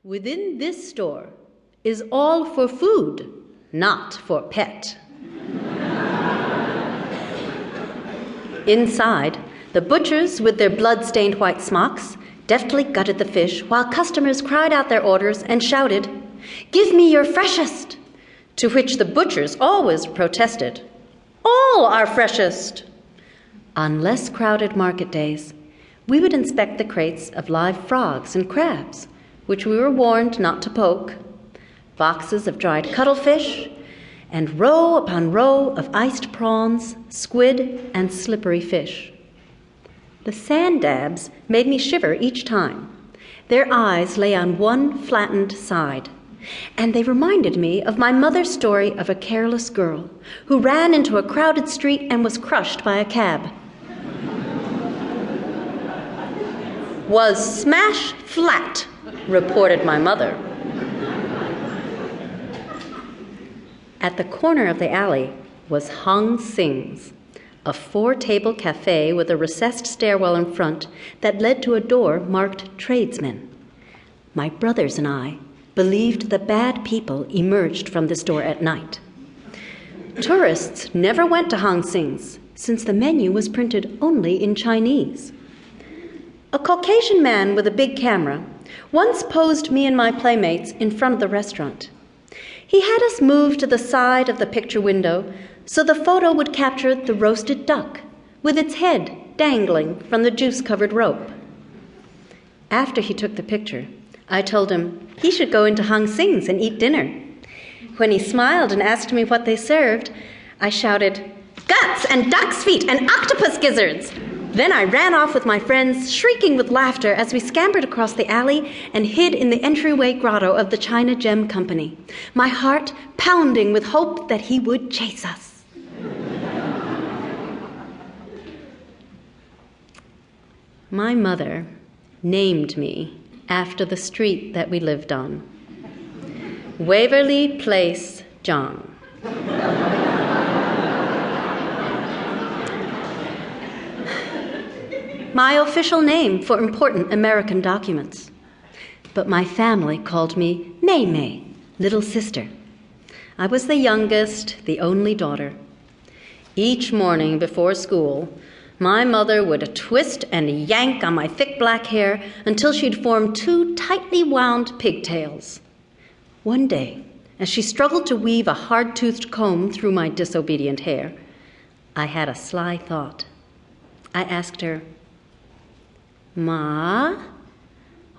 Within this store is all for food, not for pet. Inside, the butchers with their blood-stained white smocks deftly gutted the fish while customers cried out their orders and shouted, "Give me your freshest!" To which the butchers always protested, "All are freshest!" On less crowded market days, we would inspect the crates of live frogs and crabs, which we were warned not to poke, boxes of dried cuttlefish, and row upon row of iced prawns, squid, and slippery fish. The sand dabs made me shiver each time. Their eyes lay on one flattened side, and they reminded me of my mother's story of a careless girl who ran into a crowded street and was crushed by a cab. "Was smash flat," reported my mother. At the corner of the alley was Hong Sing's, a 4-table cafe with a recessed stairwell in front that led to a door marked tradesmen. My brothers and I believed the bad people emerged from this door at night. Tourists never went to Hong Sing's since the menu was printed only in Chinese. A Caucasian man with a big camera once posed me and my playmates in front of the restaurant. He had us move to the side of the picture window so the photo would capture the roasted duck with its head dangling from the juice-covered rope. After he took the picture, I told him he should go into Hong Sing's and eat dinner. When he smiled and asked me what they served, I shouted, "Guts and duck's feet and octopus gizzards!" Then I ran off with my friends, shrieking with laughter as we scampered across the alley and hid in the entryway grotto of the China Gem Company, my heart pounding with hope that he would chase us. My mother named me after the street that we lived on, Waverly Place, John. My official name for important American documents. But my family called me May May, little sister. I was the youngest, the only daughter. Each morning before school, my mother would twist and yank on my thick black hair until she'd formed 2 tightly wound pigtails. One day, as she struggled to weave a hard-toothed comb through my disobedient hair, I had a sly thought. I asked her, "Ma,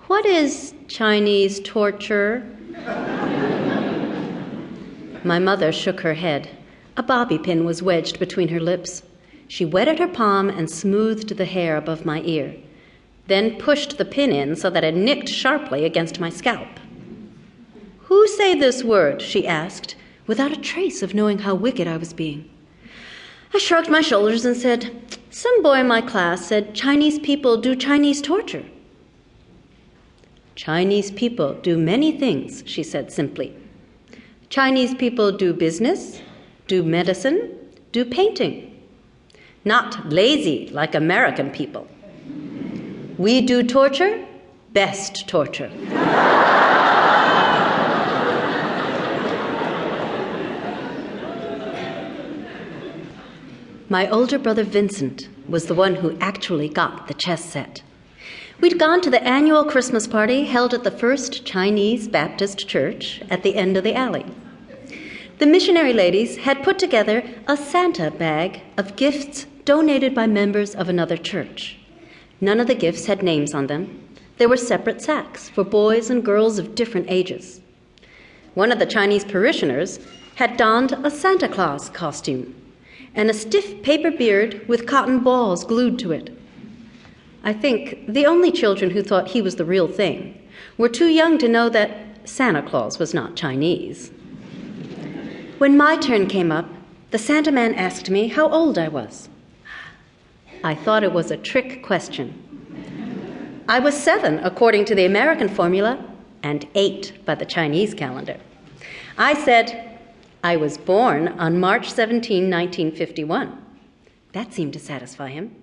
what is Chinese torture?" My mother shook her head. A bobby pin was wedged between her lips. She wetted her palm and smoothed the hair above my ear, then pushed the pin in so that it nicked sharply against my scalp. "Who say this word?" she asked, without a trace of knowing how wicked I was being. I shrugged my shoulders and said, "Some boy in my class said Chinese people do Chinese torture." "Chinese people do many things," she said simply. "Chinese people do business, do medicine, do painting. Not lazy like American people. We do torture, best torture." My older brother Vincent was the one who actually got the chess set. We'd gone to the annual Christmas party held at the First Chinese Baptist Church at the end of the alley. The missionary ladies had put together a Santa bag of gifts donated by members of another church. None of the gifts had names on them. There were separate sacks for boys and girls of different ages. One of the Chinese parishioners had donned a Santa Claus costume and a stiff paper beard with cotton balls glued to it. I think the only children who thought he was the real thing were too young to know that Santa Claus was not Chinese. When my turn came up, the Santa man asked me how old I was. I thought it was a trick question. I was 7 according to the American formula and 8 by the Chinese calendar. I said, I was born on March 17, 1951. That seemed to satisfy him.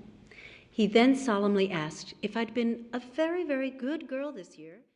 He then solemnly asked if I'd been a very, very good girl this year.